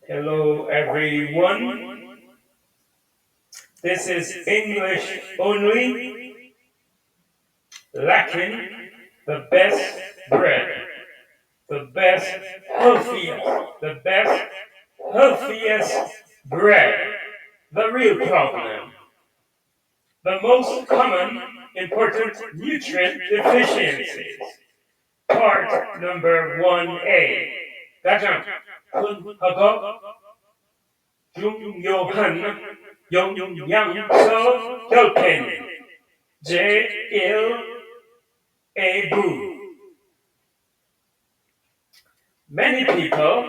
Hello, everyone. This is English only, lacking the best bread, the best, healthiest bread. The real problem, the most common important nutrient deficiencies. Part number 1A. 가장 흔하고 중요한 영양소 결핍 제1A. Many people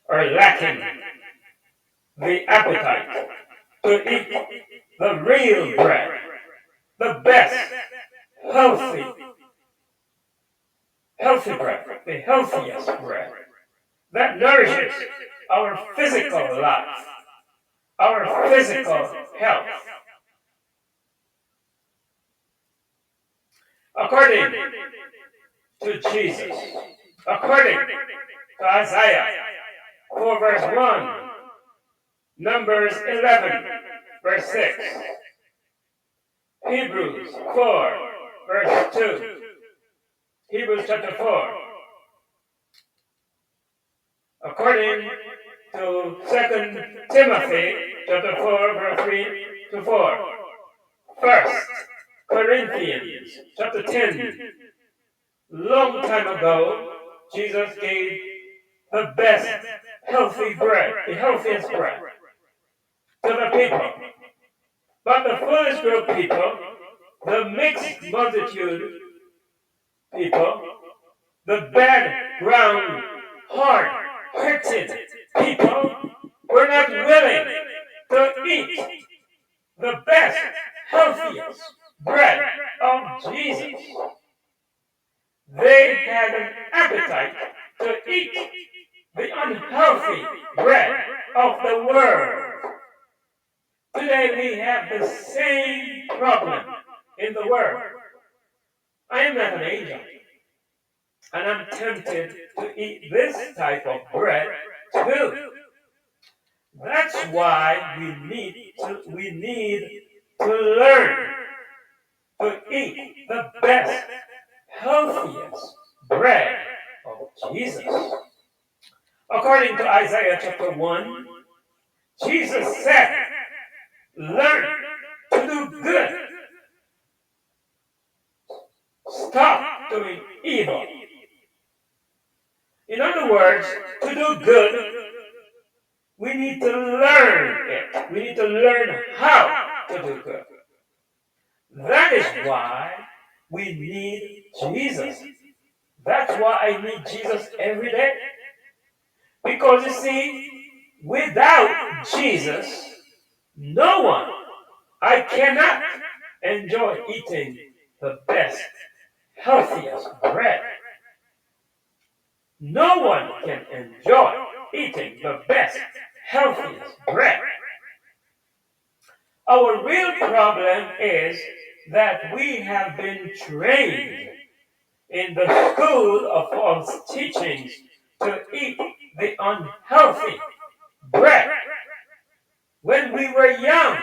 are lacking the appetite to eat the real bread, the best, healthy, the healthiest bread that nourishes our physical life, our physical health. According to Jesus, according to Isaiah 4 verse 1, Numbers 11 verse 6, Hebrews 4 verse 2, Hebrews chapter 4, according to 2 Timothy chapter 4 verse 3 to 4, 1 Corinthians chapter 10. Long time ago, Jesus gave the best healthy bread, the healthiest bread, to the people. But the foolish group people, the mixed multitude people, the bad, round, hard-hearted people were not willing to eat the best, healthiest bread of Jesus. They had an appetite to eat the unhealthy bread of the world. Today we have the same problem in the world. I am not an angel, and I'm tempted to eat this type of bread too. That's why we need to learn to eat the best, healthiest bread of Jesus. According to Isaiah chapter 1, Jesus said, learn to do good. Stop doing evil. In other words, to do good, we need to learn it. We need to learn how to do good. That is why we need Jesus. That's why I need Jesus every day. Because you see, without Jesus, I cannot enjoy eating the best, healthiest bread. No one can enjoy eating the best, healthiest bread. Our real problem is that we have been trained in the school of false teachings to eat the unhealthy bread when we were young.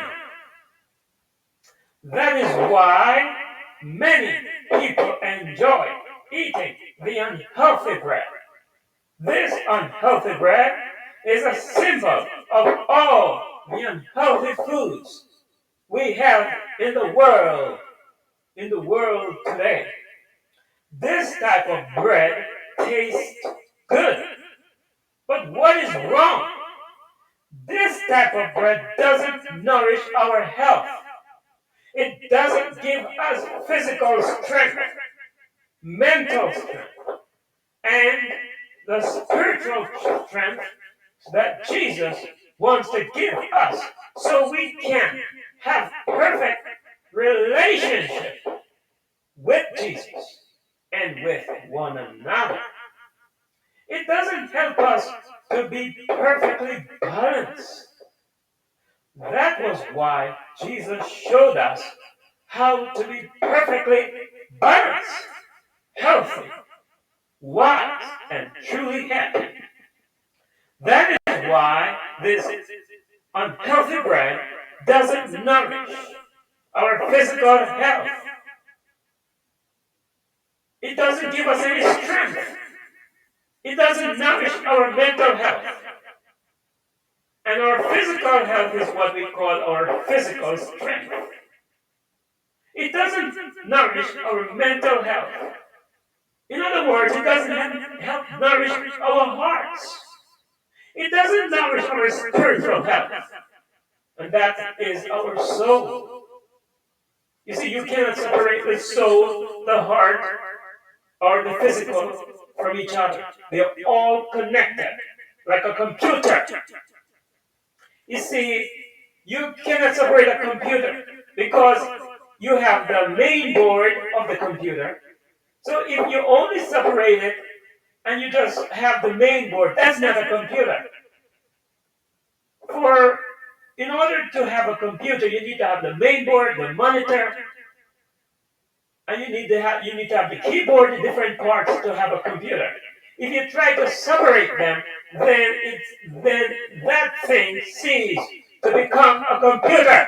That is why many people enjoy eating the unhealthy bread. This unhealthy bread is a symbol of all the unhealthy foods we have in the world today. This type of bread tastes good. But what is wrong? This type of bread doesn't nourish our health. It doesn't give us physical strength, mental strength, and the spiritual strength that Jesus wants to give us so we can have perfect relationship with Jesus and with one another. It doesn't help us to be perfectly balanced. That was why Jesus showed us how to be perfectly balanced, healthy, wise, and truly happy. That is why this unhealthy bread doesn't nourish our physical health. It doesn't give us any strength. It doesn't nourish our mental health. And our physical health is what we call our physical strength. It doesn't nourish our mental health. In other words, it doesn't help nourish our hearts. It doesn't nourish our spiritual health. And that is our soul. You see, you cannot separate the soul, the heart, or the physical from each other. They are all connected, like a computer. You see, you cannot separate a computer because you have the main board of the computer. So if you only separate it and you just have the main board, that's not a computer. For in order to have a computer, you need to have the main board, the monitor, and you need to have the keyboard, the different parts to have a computer. If you try to separate them, then that thing ceases to become a computer.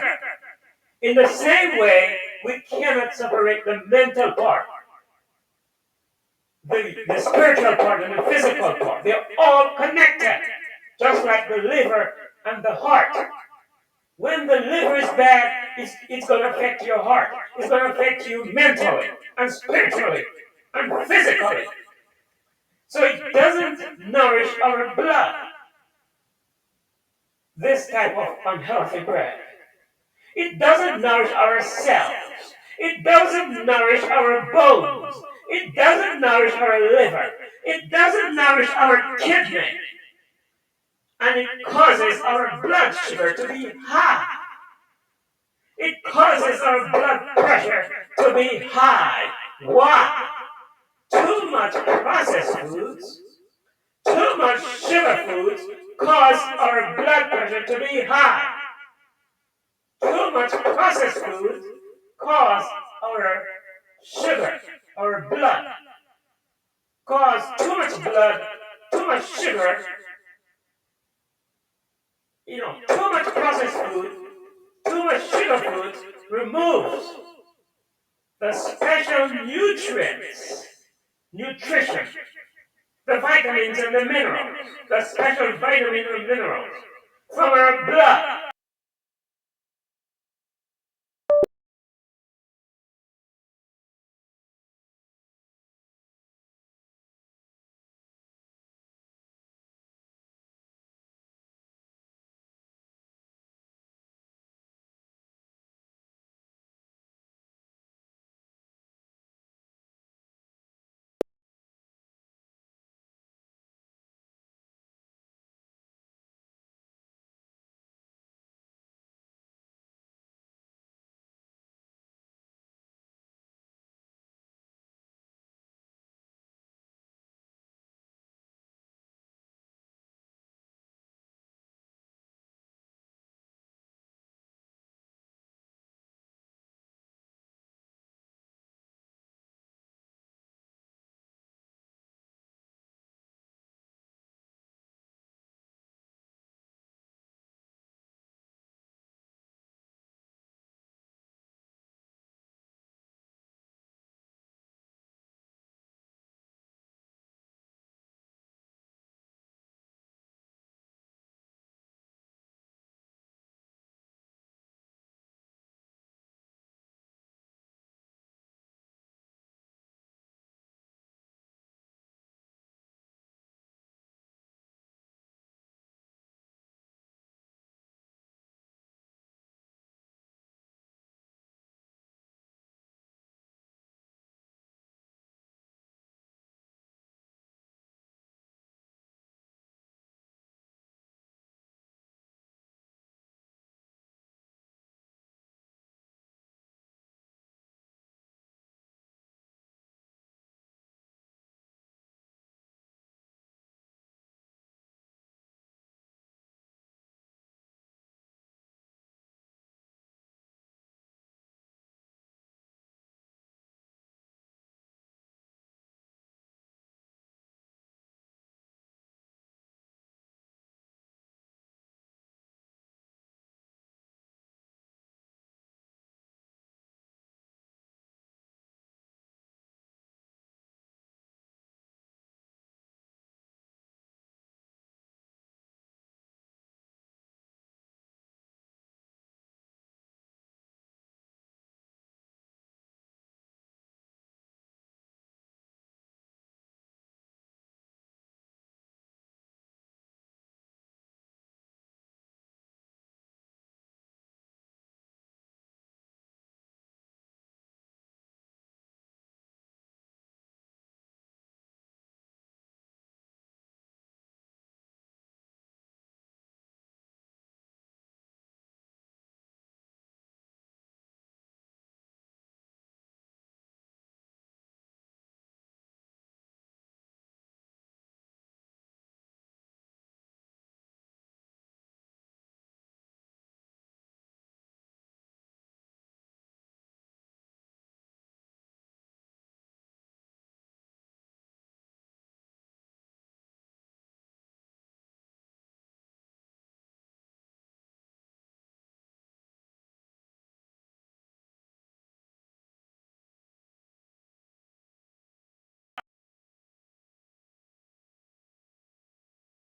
In the same way, we cannot separate the mental part, the spiritual part, and the physical part. They're all connected, just like the liver and the heart. When the liver is bad, it's going to affect your heart. It's going to affect you mentally and spiritually and physically. So it doesn't nourish our blood, this type of unhealthy bread. It doesn't nourish our cells. It doesn't nourish our bones. It doesn't nourish our liver. It doesn't nourish our kidney. And it causes our blood sugar to be high. It causes our blood pressure to be high. Why? Too much processed foods, too much sugar foods cause our blood pressure to be high. Too much processed foods cause our sugar, our blood, cause too much sugar, too much processed food, too much sugar foods removes the special nutrition, the vitamins and the minerals, the special vitamins and minerals from our blood.